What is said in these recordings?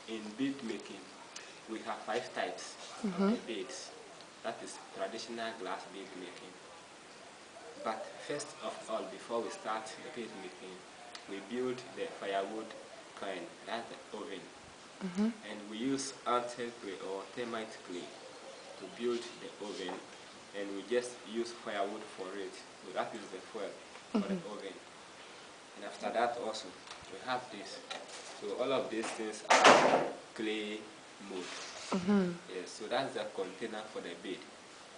in bead making, we have 5 types of the beads. That is traditional glass bead making. But first of all, before we start the bead making, we build the firewood kind, that's the oven. And we use anthill clay or termite clay to build the oven, and we just use firewood for it. So that is the fuel for the oven. And after that also, we have this. So all of these things are clay mold. Yes, so that's the container for the bead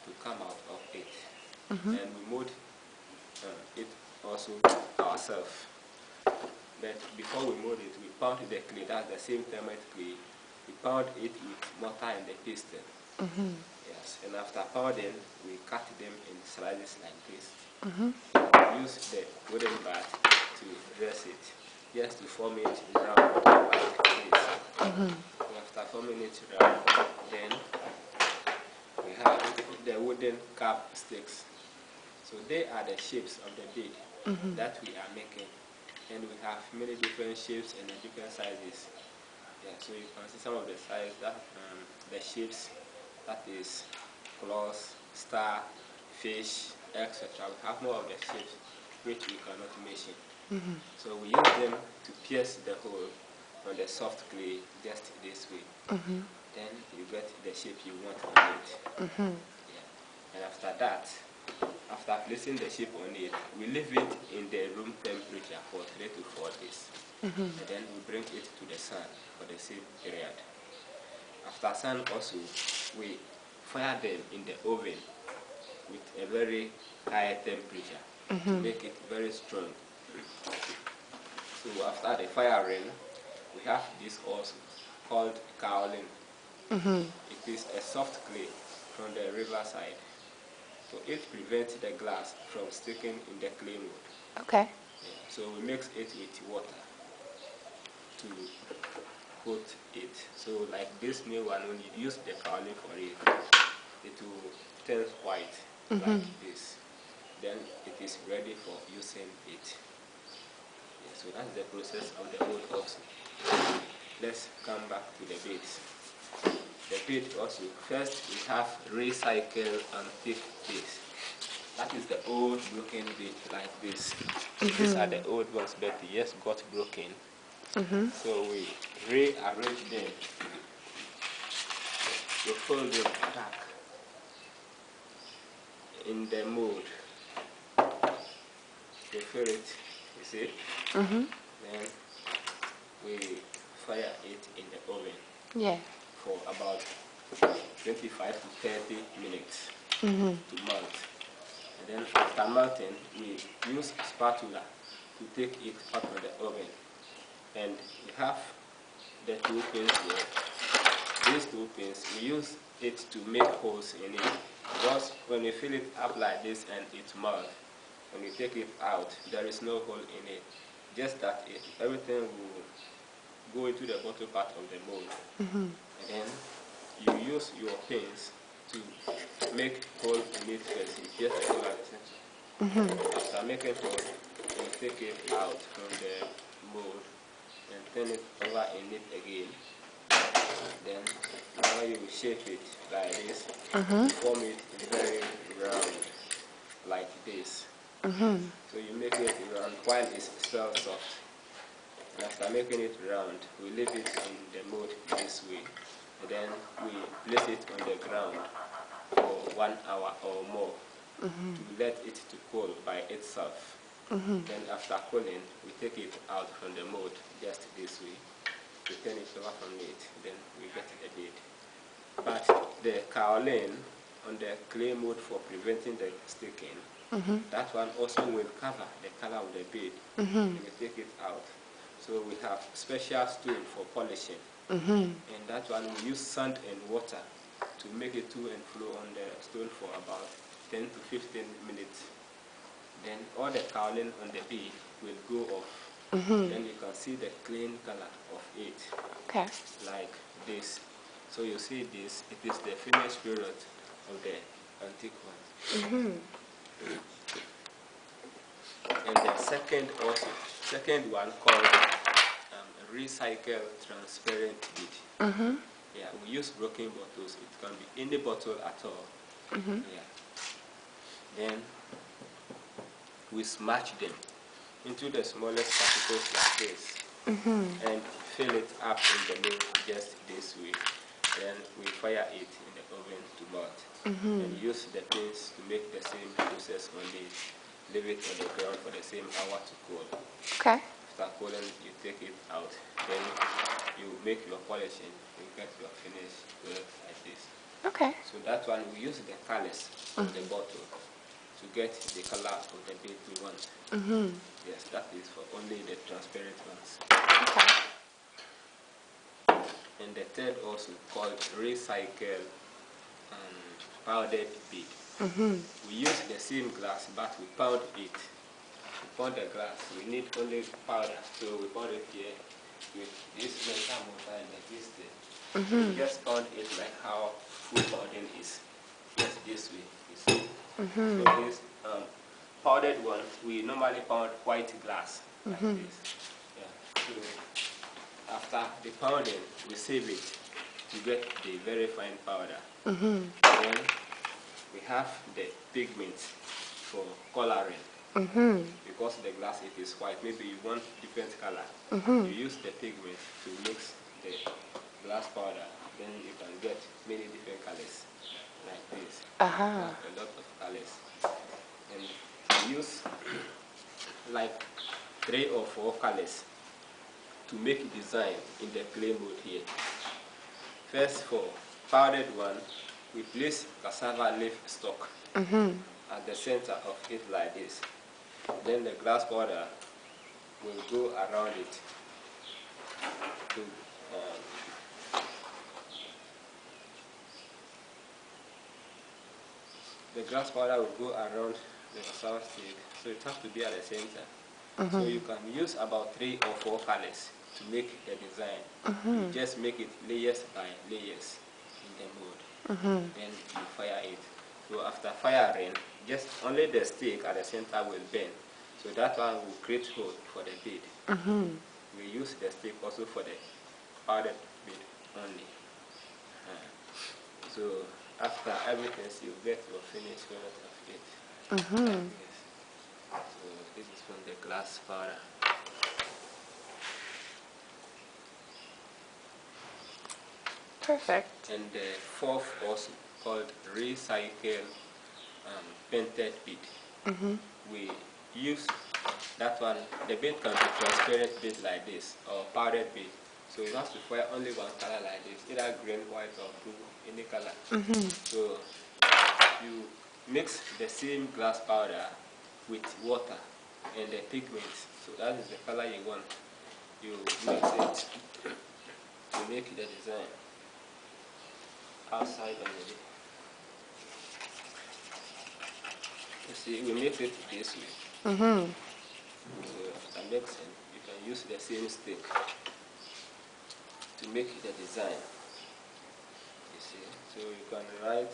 to come out of it. And we mold it also ourselves. But before we mold it, we pound the clay, that's the same termite clay. We pound it with mortar and the pestle. Yes, and after pounding, we cut them in slices like this. We use the wooden bat to dress it, just to form it round like this. And after forming it round, then we have the wooden cap sticks. So they are the shapes of the bead that we are making. And we have many different shapes and different sizes. Yeah, so you can see some of the sizes, that the shapes, that is claws, star, fish, etc. We have more of the shapes which we cannot mention. So we use them to pierce the hole on the soft clay just this way. Then you get the shape you want on it. Yeah. And after that, after placing the shape on it, we leave it in the room temperature for 3 to 4 days. And then we bring it to the sun for the same period. After sun also, we fire them in the oven with a very high temperature to make it very strong. So after the firing, we have this also called kaolin. It is a soft clay from the riverside. So it prevents the glass from sticking in the clay mold. Okay. Yeah, so we mix it with water to coat it. So like this new one, when you use the kaolin for it, it will turn white like this. Then it is ready for using it. Yeah, so that's the process of the mold also. Let's come back to the beads. The bead also, first we have recycled antique beads. That is the old broken bead like this. These are the old ones, but they just got broken. So we rearrange them. We fold them back in the mold. We fill it, you see? Then we fire it in the oven. Yeah. For about 25 to 30 minutes to melt. And then after melting, we use a spatula to take it out of the oven. And we have the 2 pins here. These 2 pins, we use it to make holes in it. Because when you fill it up like this and it melts, when you take it out, there is no hole in it. Just that everything will go into the bottom part of the mold. And then you use your pins to make hole in it first. You just a hole at the center. After making hole, you take it out from the mold and turn it over in it again. Then now you shape it like this. Form it very round like this. So you make it round while it's still soft. And after making it round, we leave it in the mold this way. And then we place it on the ground for 1 hour or more to let it to cool by itself. Then after cooling, we take it out from the mold just this way. We turn it over from it, then we get the bead. But the kaolin on the clay mold for preventing the sticking, that one also will cover the color of the bead. And we take it out. So we have special stone for polishing. And that one we use sand and water to make it to and flow on the stone for about 10 to 15 minutes. Then all the kaolin on the bead will go off. Then you can see the clean color of it. Okay. Like this. So you see this, it is the finished product of the antique one. And the second one called recycled transparent bead. Yeah, we use broken bottles. It can be any bottle at all. Yeah. Then we smash them into the smallest particles like this, and fill it up in the mold just this way. Then we fire it in the oven to melt, and use the pins to make the same process on it. Leave it on the ground for the same hour to cool. Okay. After cooling, you take it out. Then you make your polishing. You get your finished work like this. Okay. So that one, we use the colors of the bottle to get the color of the bead we want. Yes, that is for only the transparent ones. Okay. And the third also called recycle powdered bead. We use the same glass, but we pound it. We pound the glass. We need only powder, so we pound it here with this metal mortar and this thing. We just pound it like how food pounding is. Just this way, you see. So this powdered one, we normally pound white glass like this. Yeah. So after the pounding, we save it to get the very fine powder. Then we have the pigment for coloring. Because the glass it is white, maybe you want different color. You use the pigment to mix the glass powder. Then you can get many different colors like this. A lot of colors. And we use like 3 or 4 colors to make design in the clay mold here. First, for powdered one, we place cassava leaf stalk at the center of it like this. Then the glass powder will go around it to the glass powder will go around the cassava stick, so it has to be at the center. So you can use about 3 or 4 colors to make the design. You just make it layers by layers in the mold. Then you fire it. So after firing, just only the stick at the center will bend. So that one will create hole for the bead. We use the stick also for the powdered bead only. So after everything, you get your finished product of it. Yes. So this is from the glass powder. Perfect. And the fourth also called recycle painted bead. We use that one. The bead can be transparent bead like this or powdered bead. So you have to fire only one color like this, either green, white, or blue, any color. So you mix the same glass powder with water and the pigment. So that is the color you want. You mix it to make the design outside on the bead. You see, we make it this way. So after mixing, you can use the same stick to make the design. You see, so you can write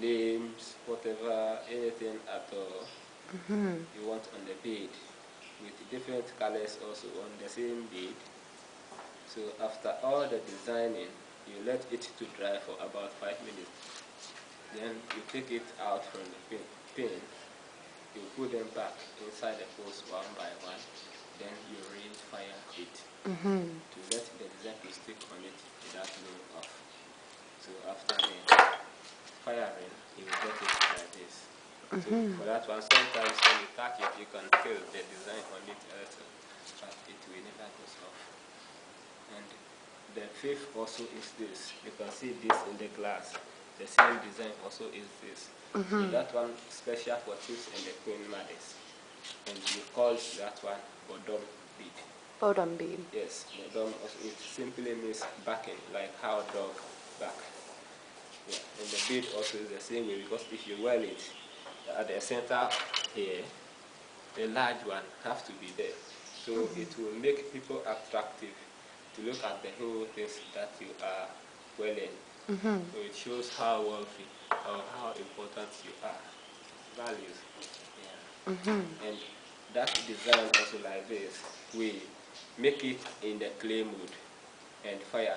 names, whatever, anything at all you want on the bead, with different colors also on the same bead. So after all the designing, you let it to dry for about 5 minutes. Then you take it out from the pin. You put them back inside the post one by one. Then you re-fire it to let the design to stick on it without blowing off. So after the firing, you will get it like this. So for that one, sometimes when you touch it, you can feel the design on it a little, but it will never go off. And the fifth also is this. You can see this in the glass. The same design also is this. So that one special for chiefs and the queen mothers. And we call that one Odum bead. Odum bead. Yes, Odum also, it simply means backing, like how dog back. Yeah, and the bead also is the same way, because if you wear it at the center here, the large one has to be there. So it will make people attractive to look at the whole things that you are wearing. So it shows how wealthy or how important you are. Values. Yeah. And that design also like this, we make it in the clay mold and fire